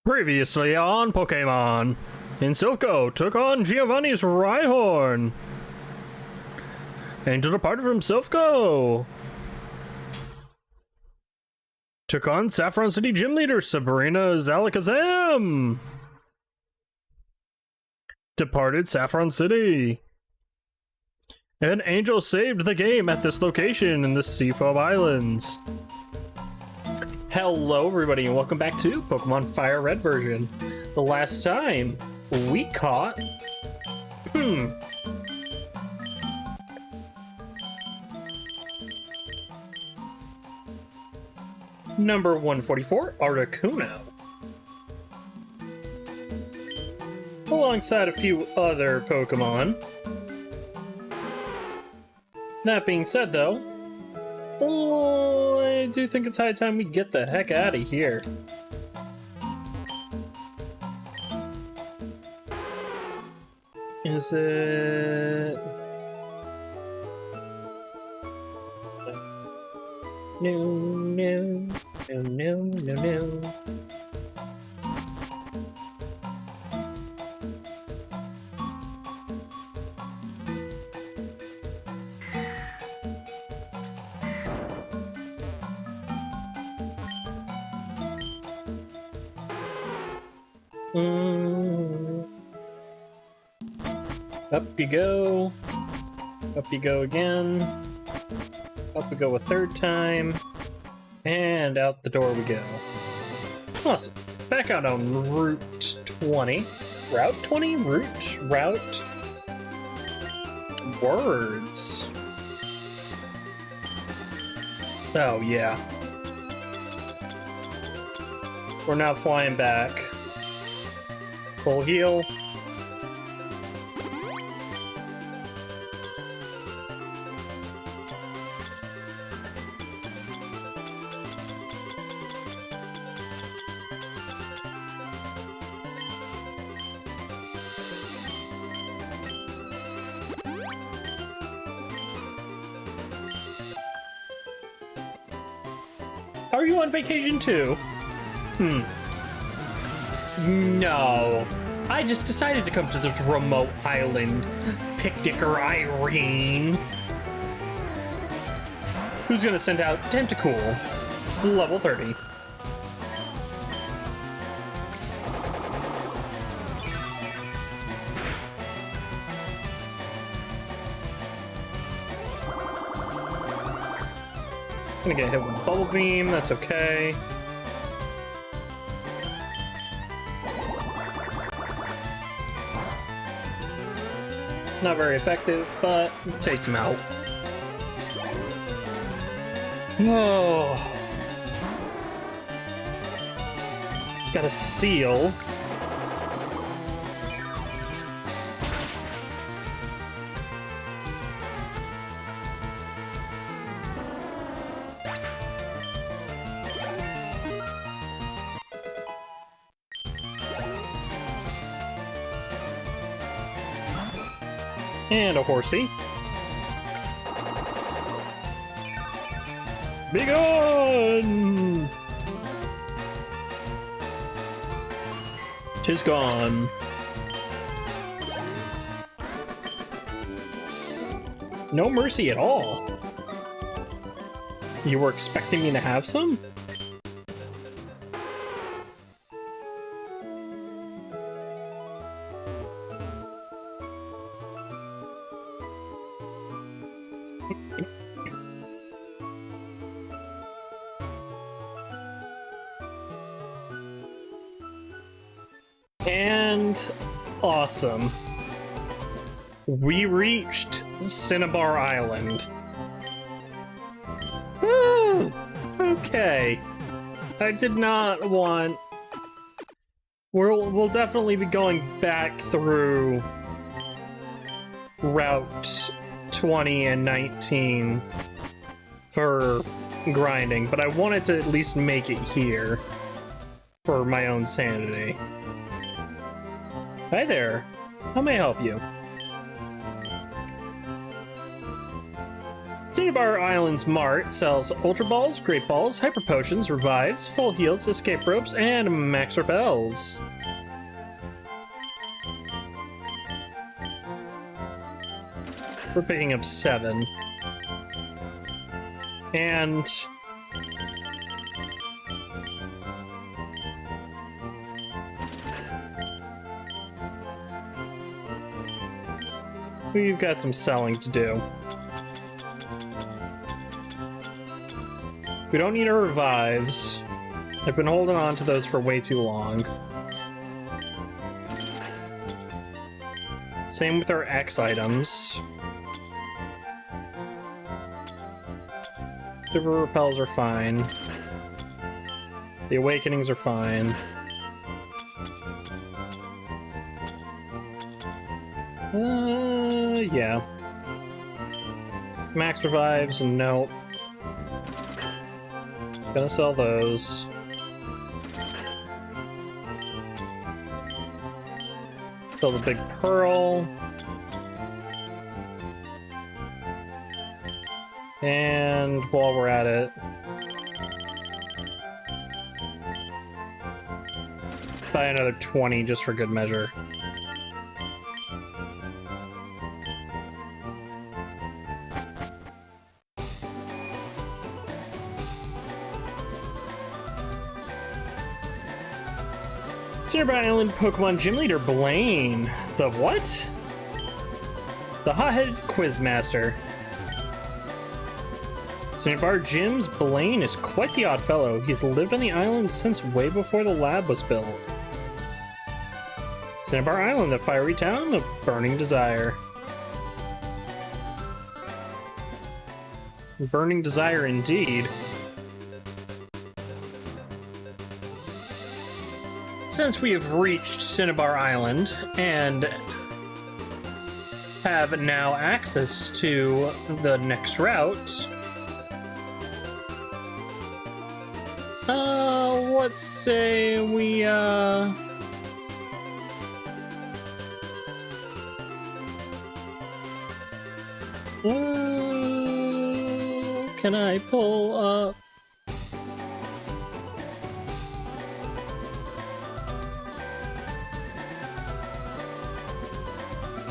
Previously on Pokémon, Nuzloke took on Giovanni's Rhyhorn. Angel departed from Silphco. Took on Saffron City Gym Leader Sabrina Zalakazam. Departed Saffron City. And Angel saved the game at this location in the Seafoam Islands. Hello everybody and welcome back to Pokemon FireRed version. The last time we caught number 144, Articuno. Alongside a few other Pokemon. That being said though, I do think it's high time we get the heck out of here. Is it... No. Up you go. Up you go again. Up we go a third time. And out the door we go. Awesome. Back out on Route 20. Route 20? Route? Words. Oh, yeah. We're now flying back. Full heal. Are you on vacation too? No. I just decided to come to this remote island. Picnicker Irene. Who's gonna send out Tentacool? Level 30. Gonna get hit with Bubble Beam, that's okay. Not very effective, but it takes him out. Oh. Got a seal. And a horsey. Be gone! 'Tis gone. No mercy at all. You were expecting me to have some? And awesome. We reached Cinabar Island. Woo! Okay. I did not want... We'll definitely be going back through Route 20 and 19 for grinding, but I wanted to at least make it here for my own sanity. Hi there. How may I help you? Cinabar Island's Mart sells Ultra Balls, Great Balls, Hyper Potions, Revives, Full Heals, Escape Ropes, and Max Repels. We're picking up 7. And... we've got some selling to do. We don't need our revives. I've been holding on to those for way too long. Same with our X items. Super repels are fine. The awakenings are fine. Yeah. Max revives, nope. Gonna sell those. Sell the big pearl. And while we're at it, buy another 20 just for good measure. Cinabar Island Pokemon Gym Leader Blaine. The what? The hot-headed Quizmaster. Cinabar Gym's Blaine is quite the odd fellow. He's lived on the island since way before the lab was built. Cinabar Island, the fiery town of burning desire. Burning desire indeed. Since we have reached Cinabar Island and have now access to the next route, let's say we, can I pull up?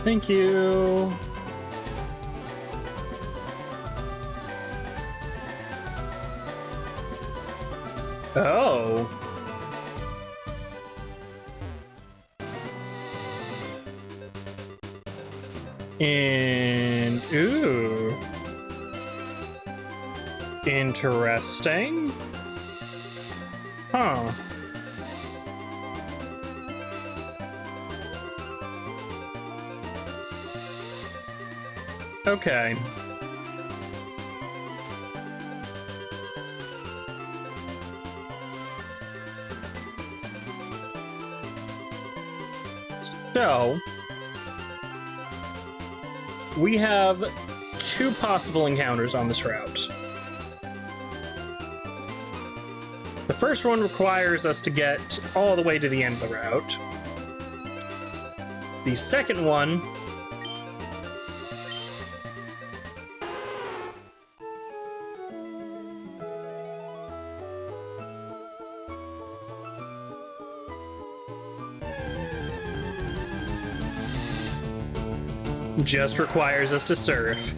Thank you. Oh. And ooh. Interesting. Huh. Okay. So, we have 2 possible encounters on this route. The first one requires us to get all the way to the end of the route. The second one just requires us to surf.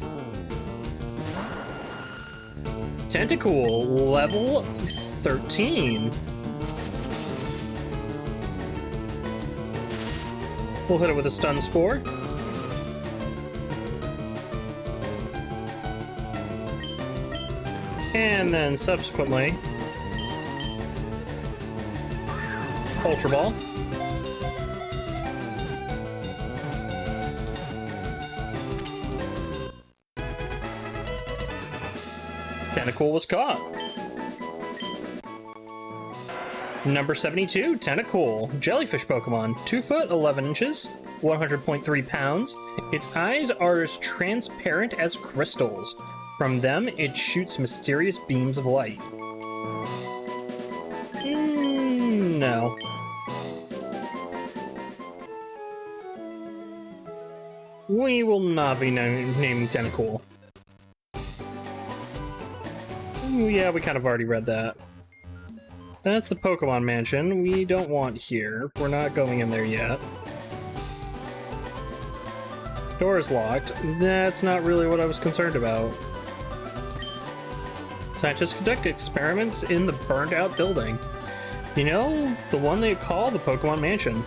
Tentacool, level 13. We'll hit it with a stun spore. And then subsequently, Ultra Ball. Tentacool was caught. Number 72, Tentacool. Jellyfish Pokemon. 2 foot, 11 inches, 100.3 pounds. Its eyes are as transparent as crystals. From them, it shoots mysterious beams of light. No. We will not be naming Tentacool. Yeah, we kind of already read that. That's the Pokemon Mansion we don't want here. We're not going in there yet. Door's locked. That's not really what I was concerned about. Scientists conduct experiments in the burned out building. You know, the one they call the Pokemon Mansion.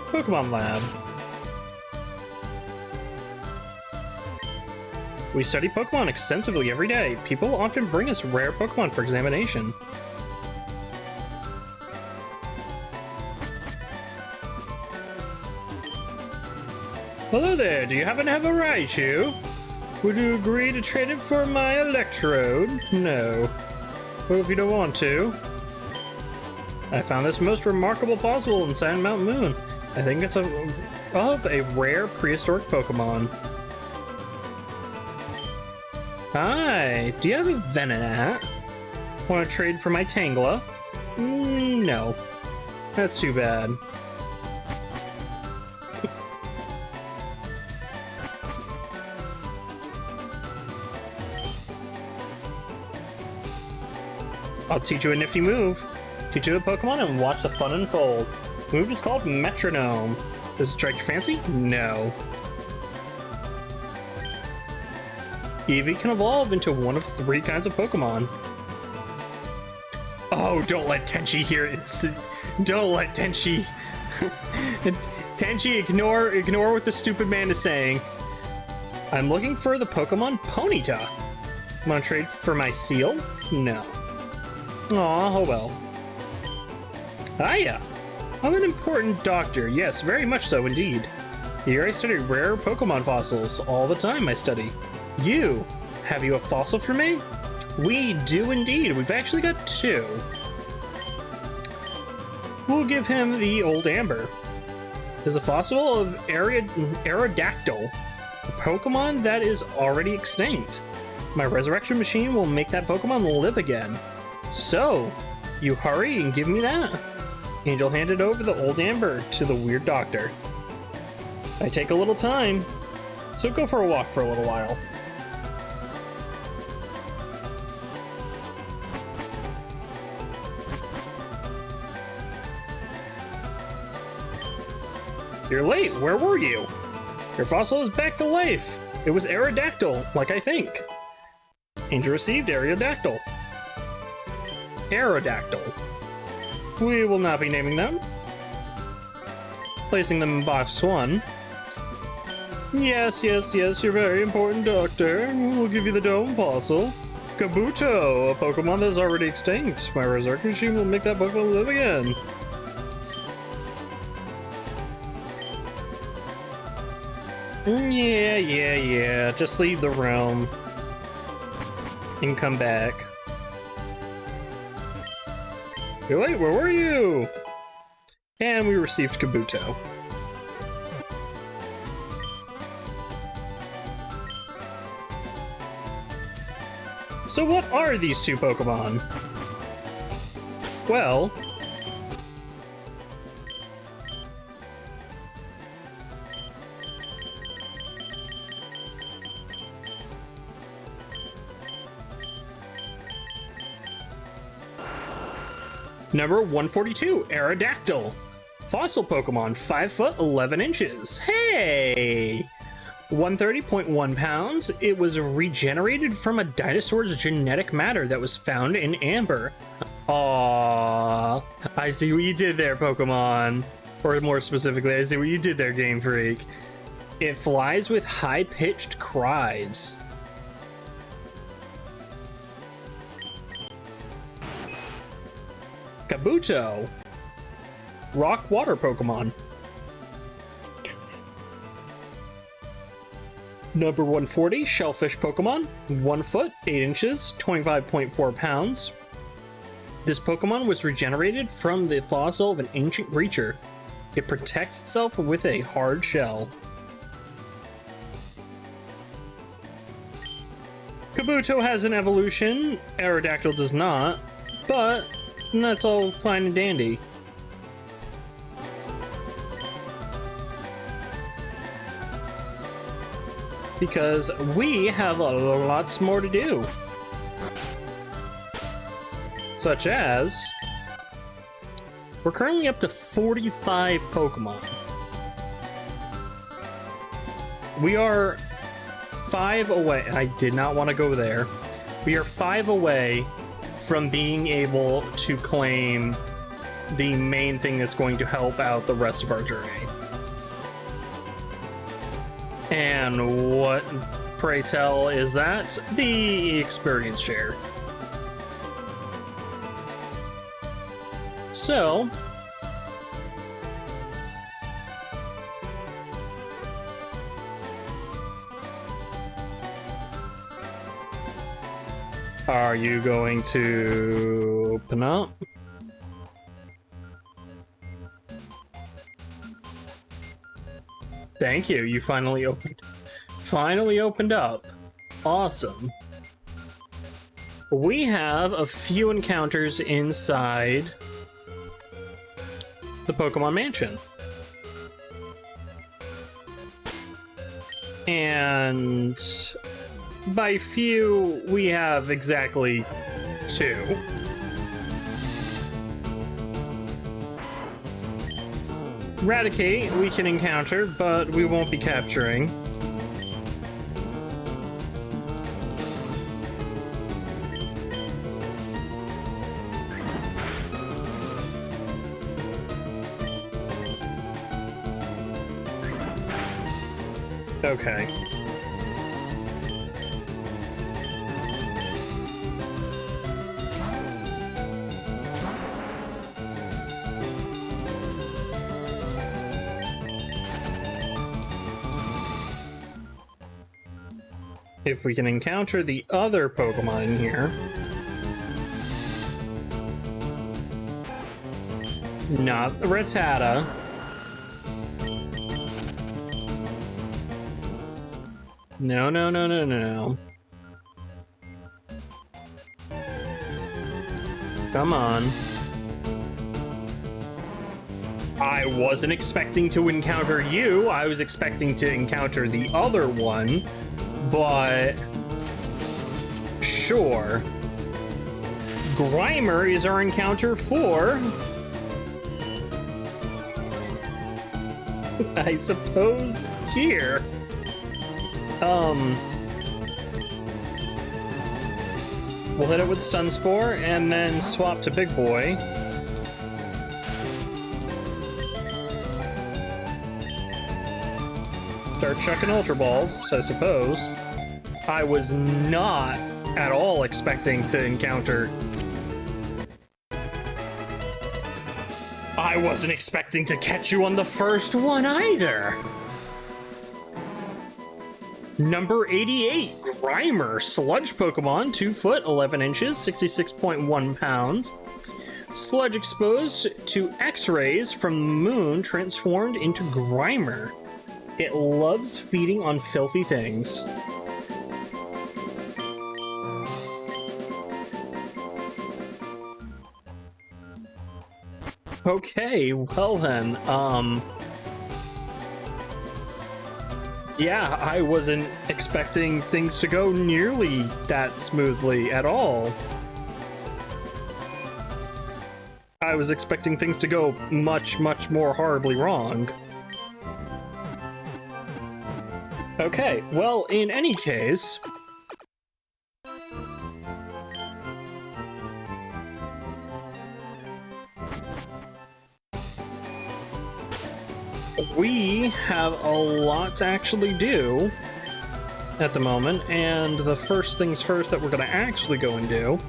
Pokemon Lab. We study Pokemon extensively every day. People often bring us rare Pokemon for examination. Hello there, do you happen to have a Raichu? Would you agree to trade it for my Electrode? No. Well, if you don't want to. I found this most remarkable fossil inside Mount Moon. I think it's of a rare prehistoric Pokemon. Hi, do you have a Venonat? Want to trade for my Tangela? No. That's too bad. I'll teach you a nifty move. Teach you a Pokemon and watch the fun unfold. The move is called Metronome. Does it strike your fancy? No. Eevee can evolve into one of 3 kinds of Pokemon. Oh, don't let Tenchi hear it. Don't let Tenchi... Tenchi, ignore what the stupid man is saying. I'm looking for the Pokemon Ponyta. Want to trade for my Seal? No. Aw, oh well. Hiya! I'm an important doctor. Yes, very much so indeed. Here I study rare Pokemon fossils. All the time I study. You! Have you a fossil for me? We do indeed. We've actually got 2. We'll give him the Old Amber. There's a fossil of Aerodactyl, a Pokemon that is already extinct. My resurrection machine will make that Pokemon live again. So, you hurry and give me that. Angel handed over the Old Amber to the weird doctor. I take a little time, so go for a walk for a little while. You're late, where were you? Your fossil is back to life. It was Aerodactyl, like I think. Angel received Aerodactyl. Aerodactyl. We will not be naming them. Placing them in box 1. Yes, you're very important, Doctor. We'll give you the Dome fossil. Kabuto, a Pokemon that is already extinct. My resurrection machine will make that Pokemon live again. Yeah. Just leave the realm. And come back. You're late, where were you? And we received Kabuto. So what are these 2 Pokemon? Well... Number 142, Aerodactyl. Fossil Pokemon, 5 foot 11 inches. Hey! 130.1 pounds. It was regenerated from a dinosaur's genetic matter that was found in amber. Aww. I see what you did there, Pokemon. Or more specifically, I see what you did there, Game Freak. It flies with high-pitched cries. Kabuto. Rock water Pokemon. Number 140, Shellfish Pokemon. 1 foot, 8 inches, 25.4 pounds. This Pokemon was regenerated from the fossil of an ancient creature. It protects itself with a hard shell. Kabuto has an evolution, Aerodactyl does not, but that's all fine and dandy. Because we have lots more to do. such as we're currently up to 45 Pokemon. We are 5 away. I did not want to go there. We are 5 away from being able to claim the main thing that's going to help out the rest of our journey. And what, pray tell, is that? The experience share. So, are you going to open up? Thank you. You finally opened up. Awesome. We have a few encounters inside the Pokemon Mansion. And by few, we have exactly 2. Raticate we can encounter, but we won't be capturing. Okay. If we can encounter the other Pokemon in here. Not the Rattata. No, no, no, no, no, no. Come on. I wasn't expecting to encounter you. I was expecting to encounter the other one. But sure. Grimer is our encounter for, I suppose, here. We'll hit it with Stun Spore and then swap to Big Boy. Start chucking Ultra Balls, I suppose. I was not at all expecting to encounter... I wasn't expecting to catch you on the first one either! Number 88, Grimer, Sludge Pokemon, 2 foot, 11 inches, 66.1 pounds. Sludge exposed to X-rays from the moon transformed into Grimer. It loves feeding on filthy things. Okay, well then, yeah, I wasn't expecting things to go nearly that smoothly at all. I was expecting things to go much, much more horribly wrong. Okay, well, in any case... we have a lot to actually do at the moment, and the first things first that we're going to actually go and do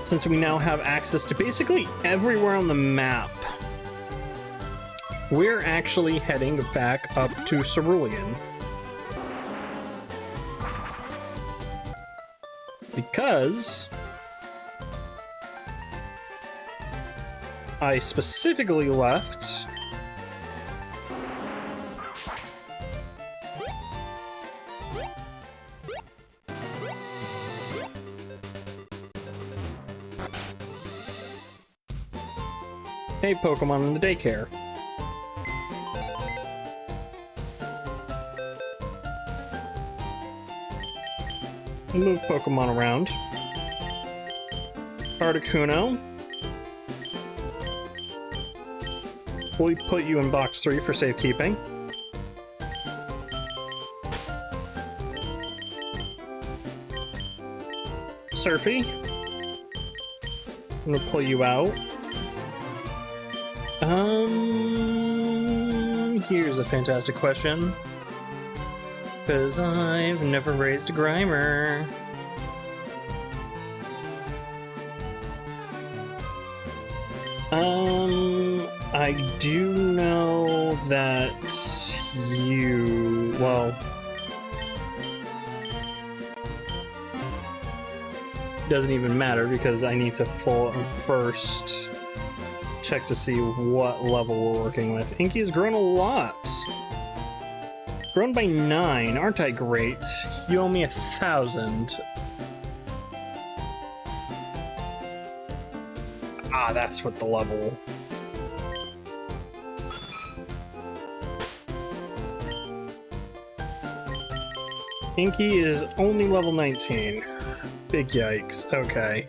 since we now have access to basically everywhere on the map, we're actually heading back up to Cerulean. Because I specifically left a Pokemon in the daycare. Move Pokemon around. Articuno. We'll put you in box 3 for safekeeping. Surfy. I'm gonna pull you out. Here's a fantastic question. Because I've never raised a Grimer. I do know that you, well, doesn't even matter because I need to first check to see what level we're working with. Inky has grown a lot. Grown by 9, aren't I great? You owe me 1,000. Ah, that's what the level. Inky is only level 19. Big yikes. Okay.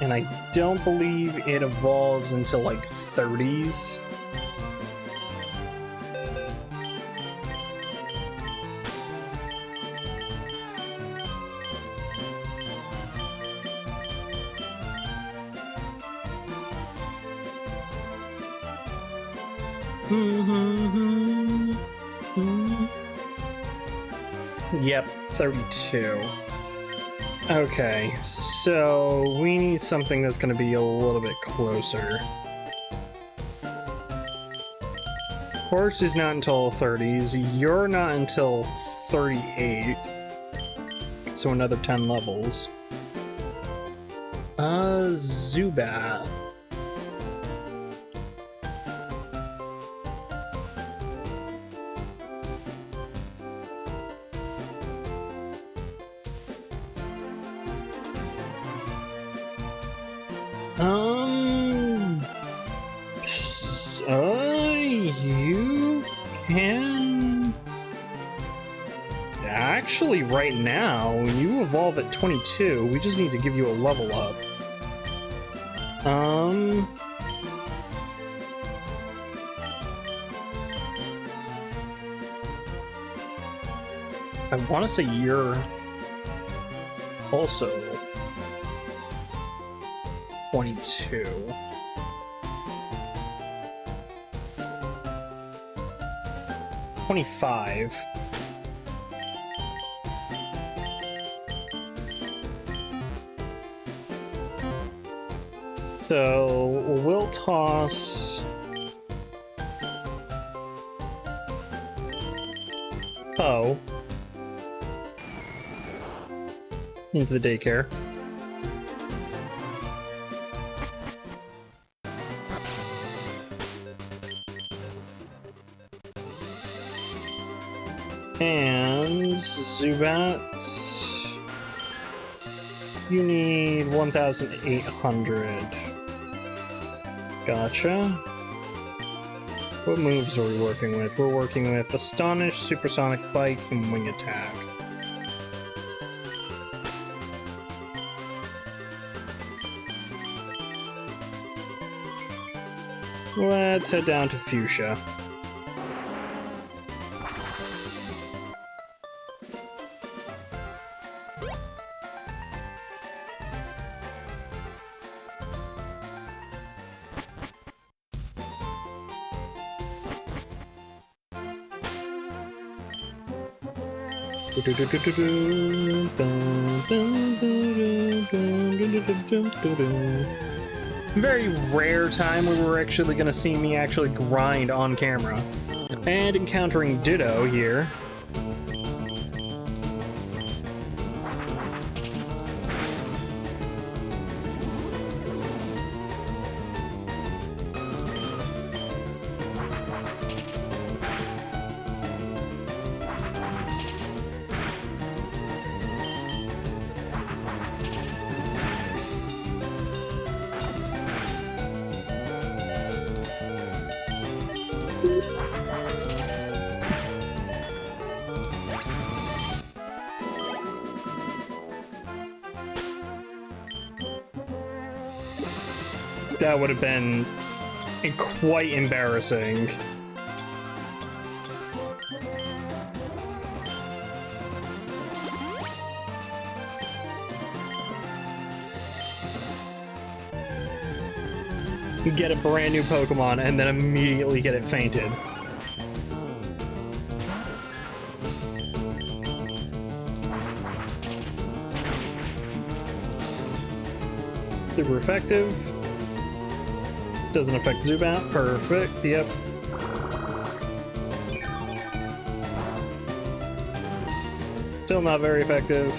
And I don't believe it evolves until like 30s. Yep, 32. Okay, so we need something that's going to be a little bit closer. Horse is not until 30s, you're not until 38. So another 10 levels. Zubat. You can... Actually, right now, you evolve at 22. We just need to give you a level up. I want to say you're also 22. $25. So we'll toss Poe into the daycare. And Zubat, you need 1,800. Gotcha. What moves are we working with? We're working with Astonish, Supersonic Bite, and Wing Attack. Let's head down to Fuchsia. Very rare time where we're actually gonna see me actually grind on camera. And encountering Ditto here. That would have been quite embarrassing. Get a brand new Pokemon and then immediately get it fainted. Super effective. Doesn't affect Zubat. Perfect. Yep. Still not very effective.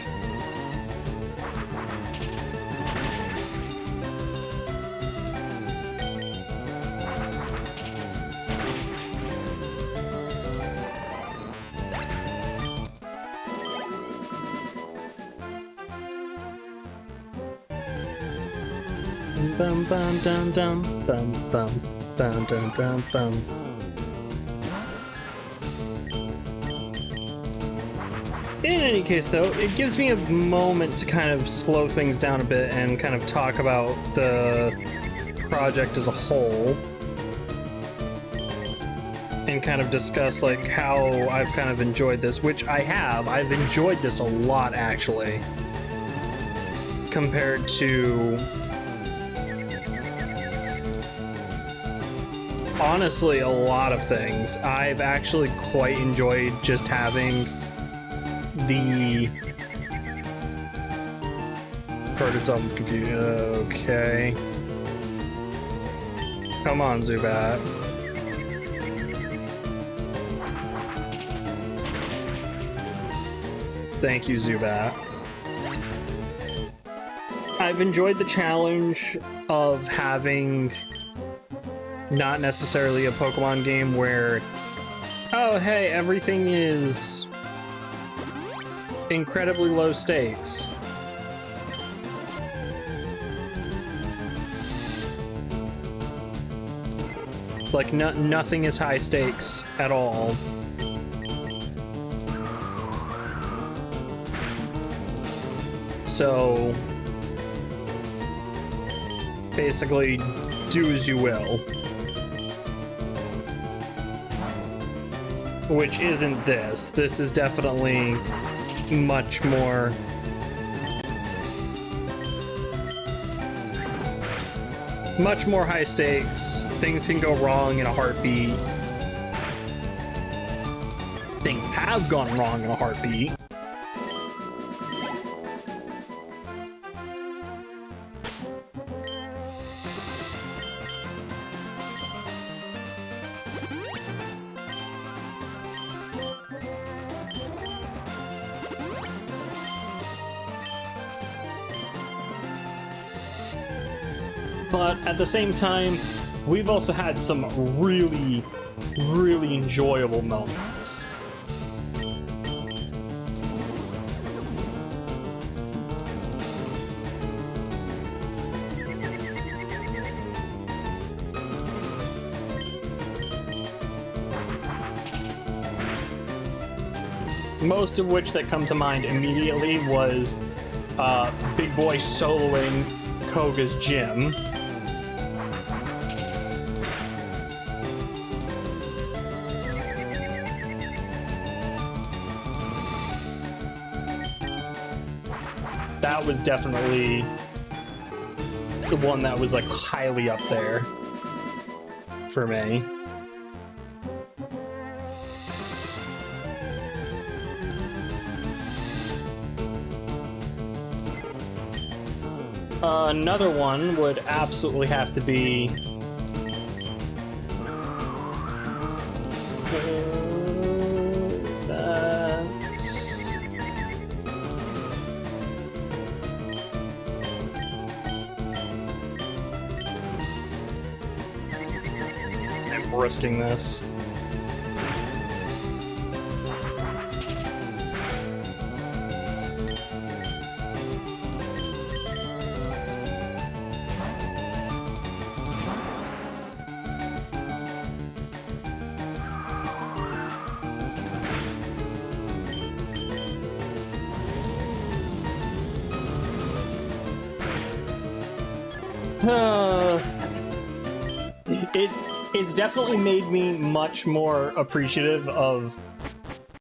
Bum bum dum dum bum bum bum dum dum bum. In any case, though, it gives me a moment to kind of slow things down a bit and kind of talk about the project as a whole, and kind of discuss like how I've kind of enjoyed this, which I have. I've enjoyed this a lot, actually, compared to, honestly, a lot of things. I've actually quite enjoyed just having the... Heard itself confused. Okay. Come on, Zubat. Thank you, Zubat. I've enjoyed the challenge of having not necessarily a Pokemon game where, oh hey, everything is incredibly low stakes. Like, nothing is high stakes at all. So, basically, do as you will. Which isn't this. This is definitely much more... much more high stakes. Things can go wrong in a heartbeat. Things have gone wrong in a heartbeat. But at the same time, we've also had some really, really enjoyable moments. Most of which that come to mind immediately was Big Boy soloing Koga's gym. That was definitely the one that was like highly up there for me. Another one would absolutely have to be I'm risking this. It's definitely made me much more appreciative of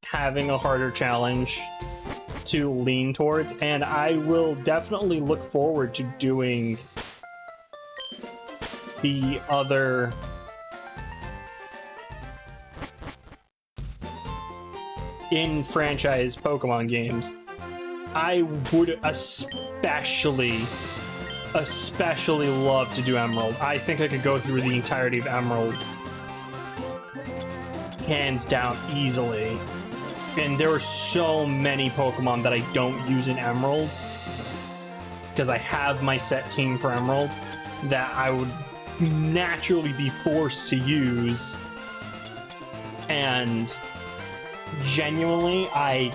having a harder challenge to lean towards, and I will definitely look forward to doing the other in-franchise Pokemon games. I would especially love to do Emerald. I think I could go through the entirety of Emerald hands down easily. And there are so many Pokemon that I don't use in Emerald because I have my set team for Emerald that I would naturally be forced to use, and genuinely I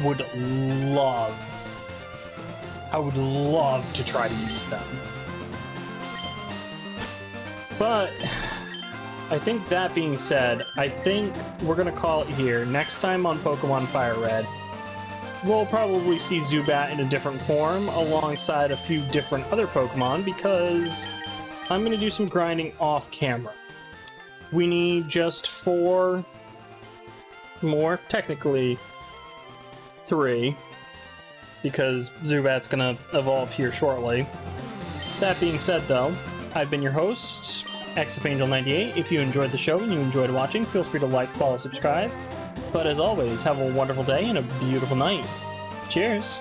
would love to try to use them. But I think that being said, I think we're gonna call it here. Next time on Pokemon FireRed, we'll probably see Zubat in a different form alongside a few different other Pokemon, because I'm gonna do some grinding off camera. We need just 4 more, technically 3, because Zubat's gonna evolve here shortly. That being said though, I've been your host, XFAngel98. If you enjoyed the show and you enjoyed watching, feel free to like, follow, subscribe. But as always, have a wonderful day and a beautiful night. Cheers!